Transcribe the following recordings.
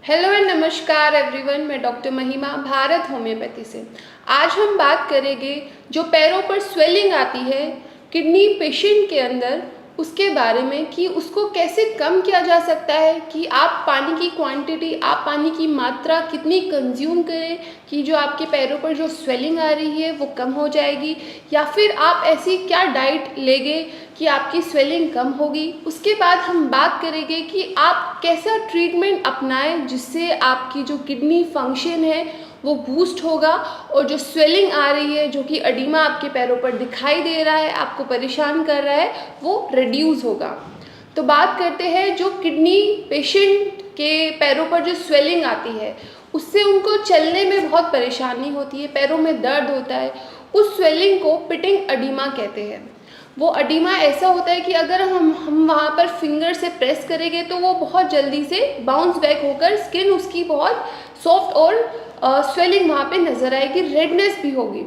Hello and नमस्कार everyone, मैं doctor महिमा भारत होम्योपैथी से। आज हम बात करेंगे जो पैरों पर स्वेलिंग आती है किडनी पेशेंट के अंदर, उसके बारे में कि उसको कैसे कम किया जा सकता है, कि आप पानी की क्वांटिटी, आप पानी की मात्रा कितनी कंज्यूम करें कि जो आपके पैरों पर जो स्वेलिंग आ रही है वो कम हो जाएगी, या फिर आप ऐसी क्या डाइट लेंगे कि आपकी स्वेलिंग कम होगी। उसके बाद हम बात करेंगे कि आप कैसा ट्रीटमेंट अपनाएं जिससे आपकी जो किडनी फंक्शन है वो बूस्ट होगा और जो स्वेलिंग आ रही है, जो कि एडिमा आपके पैरों पर दिखाई दे रहा है, आपको परेशान कर रहा है, वो रिड्यूस होगा। तो बात करते हैं जो किडनी पेशेंट के पैरों पर जो स्वेलिंग आती है उससे उनको चलने में बहुत परेशानी होती है, पैरों में दर्द होता है। उस स्वेलिंग को पिटिंग एडिमा कहते हैं। वो एडिमा ऐसा होता है कि अगर हम वहाँ पर फिंगर से प्रेस करेंगे तो वो बहुत जल्दी से बाउंस बैक होकर स्किन उसकी बहुत सॉफ्ट और स्वेलिंग वहाँ पे नज़र आएगी, रेडनेस भी होगी।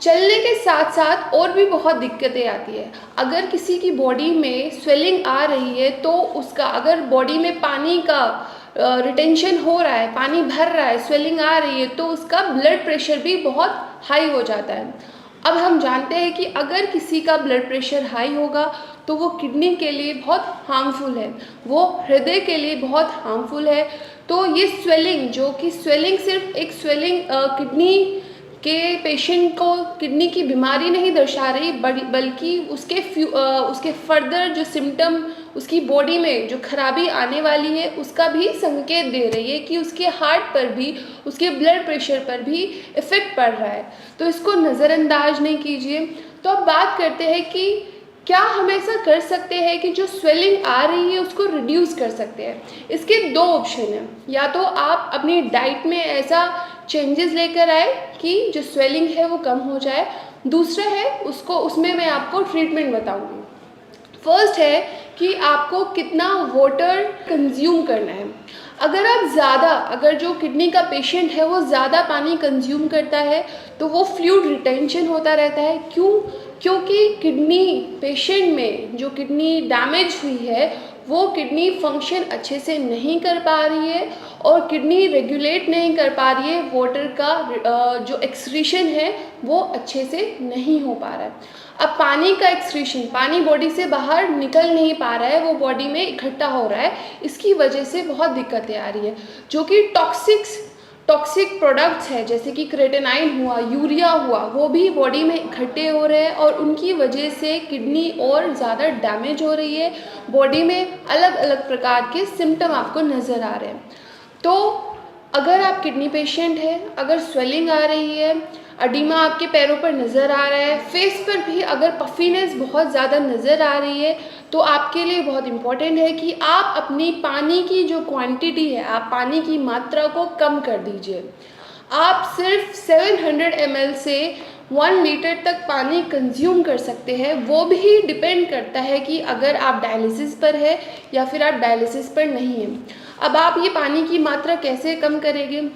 चलने के साथ साथ और भी बहुत दिक्कतें आती है। अगर किसी की बॉडी में स्वेलिंग आ रही है तो उसका, अगर बॉडी में पानी का रिटेंशन हो रहा है, पानी भर रहा है, स्वेलिंग आ रही है, तो उसका ब्लड प्रेशर भी बहुत हाई हो जाता है। अब हम जानते हैं कि अगर किसी का ब्लड प्रेशर हाई होगा तो वो किडनी के लिए बहुत हार्मफुल है, वो हृदय के लिए बहुत हार्मफुल है। तो ये स्वेलिंग, जो कि स्वेलिंग सिर्फ एक स्वेलिंग किडनी के पेशेंट को किडनी की बीमारी नहीं दर्शा रही, बल्कि उसके फर्दर जो सिम्टम, उसकी बॉडी में जो खराबी आने वाली है उसका भी संकेत दे रही है कि उसके हार्ट पर भी, उसके ब्लड प्रेशर पर भी इफ़ेक्ट पड़ रहा है। तो इसको नज़रअंदाज नहीं कीजिए। तो अब बात करते हैं कि क्या हम ऐसा कर सकते हैं कि जो स्वेलिंग आ रही है उसको रिड्यूस कर सकते हैं। इसके दो ऑप्शन हैं, या तो आप अपनी डाइट में ऐसा चेंजेस लेकर आए कि जो स्वेलिंग है वो कम हो जाए। दूसरा है, उसमें मैं आपको ट्रीटमेंट बताऊंगी। फर्स्ट है कि आपको कितना वाटर कंज्यूम करना है। अगर जो किडनी का पेशेंट है वो ज़्यादा पानी कंज्यूम करता है तो वो फ्लूइड रिटेंशन होता रहता है। क्योंकि किडनी पेशेंट में जो किडनी डैमेज हुई है वो किडनी फंक्शन अच्छे से नहीं कर पा रही है और किडनी रेगुलेट नहीं कर पा रही है, वाटर का जो एक्सक्रीशन है वो अच्छे से नहीं हो पा रहा है। अब पानी का एक्सक्रीशन, पानी बॉडी से बाहर निकल नहीं पा रहा है, वो बॉडी में इकट्ठा हो रहा है, इसकी वजह से बहुत दिक्कतें आ रही है। जो कि टॉक्सिक प्रोडक्ट्स है जैसे कि क्रेटेनाइन हुआ, यूरिया हुआ, वो भी बॉडी में इकट्ठे हो रहे हैं और उनकी वजह से किडनी और ज़्यादा डैमेज हो रही है। बॉडी में अलग अलग प्रकार के सिम्टम आपको नज़र आ रहे हैं। तो अगर आप किडनी पेशेंट हैं, अगर स्वेलिंग आ रही है, एडिमा आपके पैरों पर नज़र आ रहा है, फेस पर भी अगर पफीनेस बहुत ज़्यादा नज़र आ रही है, तो आपके लिए बहुत इम्पॉर्टेंट है कि आप अपनी पानी की जो क्वांटिटी है, आप पानी की मात्रा को कम कर दीजिए। आप सिर्फ 700 ml से 1 लीटर तक पानी कंज्यूम कर सकते हैं। वो भी डिपेंड करता है कि अगर आप डायलिसिस पर है या फिर आप डायलिसिस पर नहीं हैं। अब आप ये पानी की मात्रा कैसे कम करेंगे?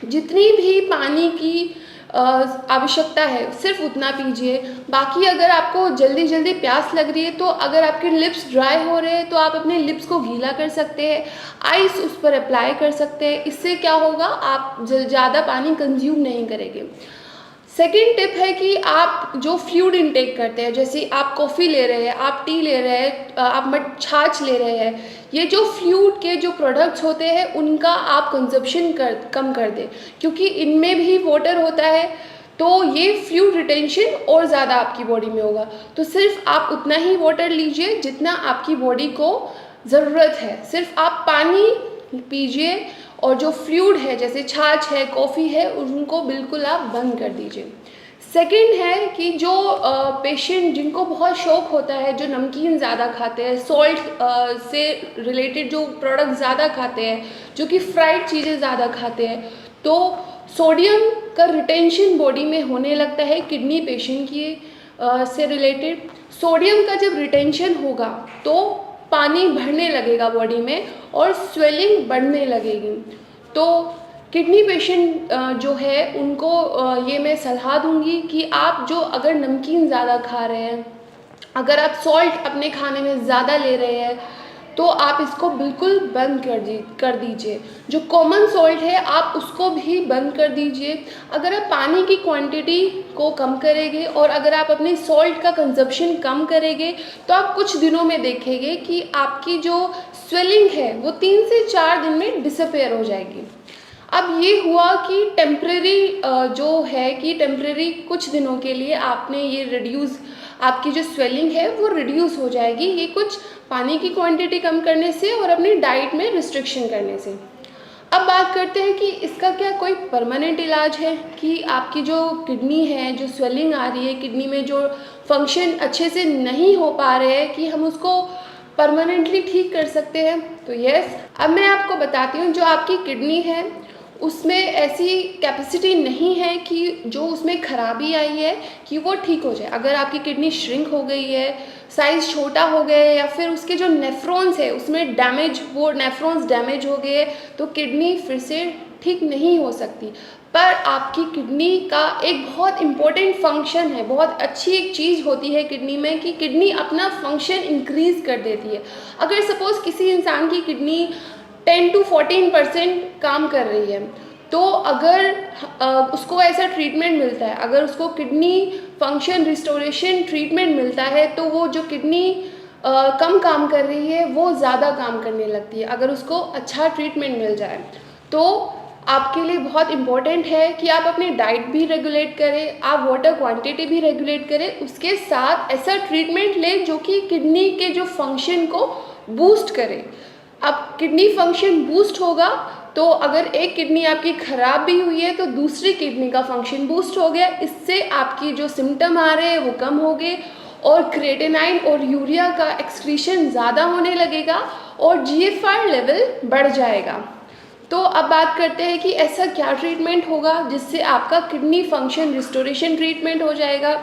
जितनी भी पानी की आवश्यकता है सिर्फ उतना पीजिए। बाकी अगर आपको जल्दी जल्दी प्यास लग रही है तो अगर आपके लिप्स ड्राई हो रहे हैं तो आप अपने लिप्स को गीला कर सकते हैं, आइस उस पर अप्लाई कर सकते हैं। इससे क्या होगा, आप ज़्यादा पानी कंज्यूम नहीं करेंगे। सेकेंड टिप है कि आप जो फ्लूइड इनटेक करते हैं, जैसे आप कॉफ़ी ले रहे हैं, आप टी ले रहे हैं, आप छाछ ले रहे हैं, ये जो फ्लूइड के जो प्रोडक्ट्स होते हैं उनका आप कंजप्शन कम कर दें, क्योंकि इनमें भी वाटर होता है। तो ये फ्लूइड रिटेंशन और ज़्यादा आपकी बॉडी में होगा। तो सिर्फ आप उतना ही वाटर लीजिए जितना आपकी बॉडी को ज़रूरत है, सिर्फ आप पानी पीजिए और जो फ्लूइड है जैसे छाछ है, कॉफ़ी है, उनको बिल्कुल आप बंद कर दीजिए। सेकंड है कि जो पेशेंट जिनको बहुत शौक होता है, जो नमकीन ज़्यादा खाते हैं, सॉल्ट से रिलेटेड जो प्रोडक्ट ज़्यादा खाते हैं, जो कि फ्राइड चीज़ें ज़्यादा खाते हैं, तो सोडियम का रिटेंशन बॉडी में होने लगता है। किडनी पेशेंट की से रिलेटेड सोडियम का जब रिटेंशन होगा तो पानी भरने लगेगा बॉडी में और स्वेलिंग बढ़ने लगेगी। तो किडनी पेशेंट जो है उनको ये मैं सलाह दूंगी कि आप जो अगर नमकीन ज़्यादा खा रहे हैं, अगर आप सॉल्ट अपने खाने में ज़्यादा ले रहे हैं, तो आप इसको बिल्कुल बंद कर दीजिए। जो कॉमन सॉल्ट है आप उसको भी बंद कर दीजिए। अगर आप पानी की क्वांटिटी को कम करेंगे और अगर आप अपनी सॉल्ट का कंजप्शन कम करेंगे तो आप कुछ दिनों में देखेंगे कि आपकी जो स्वेलिंग है वो 3 से 4 दिन में डिसअपेयर हो जाएगी। अब ये हुआ कि टेम्परेरी जो है कि टेम्परेरी कुछ दिनों के लिए आपने ये रिड्यूस, आपकी जो स्वेलिंग है वो रिड्यूस हो जाएगी, ये कुछ पानी की क्वांटिटी कम करने से और अपनी डाइट में रिस्ट्रिक्शन करने से। अब बात करते हैं कि इसका क्या कोई परमानेंट इलाज है कि आपकी जो किडनी है, जो स्वेलिंग आ रही है किडनी में, जो फंक्शन अच्छे से नहीं हो पा रहे हैं, कि हम उसको परमानेंटली ठीक कर सकते हैं? तो यस, अब मैं आपको बताती हूँ जो आपकी किडनी है उसमें ऐसी कैपेसिटी नहीं है कि जो उसमें खराबी आई है कि वो ठीक हो जाए। अगर आपकी किडनी श्रिंक हो गई है, साइज़ छोटा हो गया है, या फिर उसके जो नेफ्रॉन्स है उसमें डैमेज, वो नेफ्रॉन्स डैमेज हो गए, तो किडनी फिर से ठीक नहीं हो सकती। पर आपकी किडनी का एक बहुत इम्पोर्टेंट फंक्शन है, बहुत अच्छी एक चीज़ होती है किडनी में कि किडनी अपना फंक्शन इंक्रीज़ कर देती है। अगर सपोज़ किसी इंसान की किडनी 10 to 14% काम कर रही है, तो अगर उसको ऐसा ट्रीटमेंट मिलता है, अगर उसको किडनी फंक्शन रिस्टोरेशन ट्रीटमेंट मिलता है, तो वो जो किडनी कम काम कर रही है वो ज़्यादा काम करने लगती है, अगर उसको अच्छा ट्रीटमेंट मिल जाए। तो आपके लिए बहुत इम्पोर्टेंट है कि आप अपनी डाइट भी रेगुलेट करें, आप वाटर क्वांटिटी भी रेगुलेट करें, उसके साथ ऐसा ट्रीटमेंट लें जो कि किडनी के जो फंक्शन को बूस्ट करे। अब किडनी फंक्शन बूस्ट होगा तो अगर एक किडनी आपकी ख़राब भी हुई है तो दूसरी किडनी का फंक्शन बूस्ट हो गया, इससे आपकी जो सिम्टम आ रहे हैं वो कम हो गए और क्रिएटिनाइन और यूरिया का एक्सक्रीशन ज़्यादा होने लगेगा और GFR लेवल बढ़ जाएगा। तो अब बात करते हैं कि ऐसा क्या ट्रीटमेंट होगा जिससे आपका किडनी फंक्शन रिस्टोरेशन ट्रीटमेंट हो जाएगा।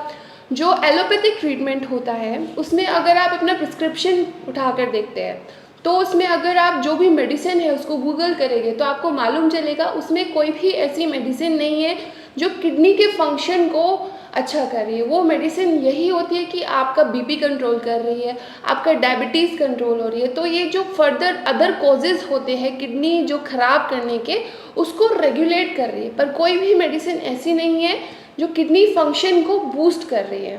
जो एलोपैथिक ट्रीटमेंट होता है उसमें अगर आप अपना प्रिस्क्रिप्शन उठाकर देखते हैं तो उसमें अगर आप जो भी मेडिसिन है उसको गूगल करेंगे तो आपको मालूम चलेगा उसमें कोई भी ऐसी मेडिसिन नहीं है जो किडनी के फंक्शन को अच्छा कर रही है। वो मेडिसिन यही होती है कि आपका बीपी कंट्रोल कर रही है, आपका डायबिटीज़ कंट्रोल हो रही है। तो ये जो फर्दर अदर कॉजेज़ होते हैं किडनी जो ख़राब करने के, उसको रेगुलेट कर रही है, पर कोई भी मेडिसिन ऐसी नहीं है जो किडनी फंक्शन को बूस्ट कर रही है।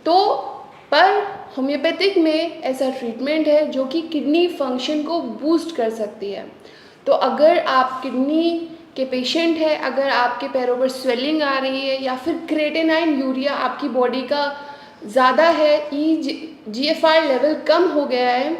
तो पर होम्योपैथिक में ऐसा ट्रीटमेंट है जो कि किडनी फंक्शन को बूस्ट कर सकती है। तो अगर आप किडनी के पेशेंट हैं, अगर आपके पैरों पर स्वेलिंग आ रही है या फिर क्रिएटिनाइन यूरिया आपकी बॉडी का ज़्यादा है, GFR लेवल कम हो गया है,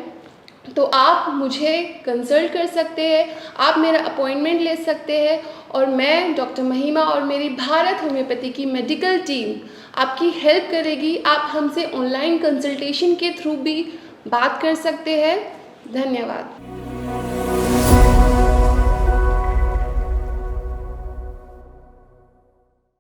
तो आप मुझे कंसल्ट कर सकते हैं, आप मेरा अपॉइंटमेंट ले सकते हैं और मैं डॉक्टर महिमा और मेरी भारत होम्योपैथी की मेडिकल टीम आपकी हेल्प करेगी। आप हमसे ऑनलाइन कंसल्टेशन के थ्रू भी बात कर सकते हैं। धन्यवाद।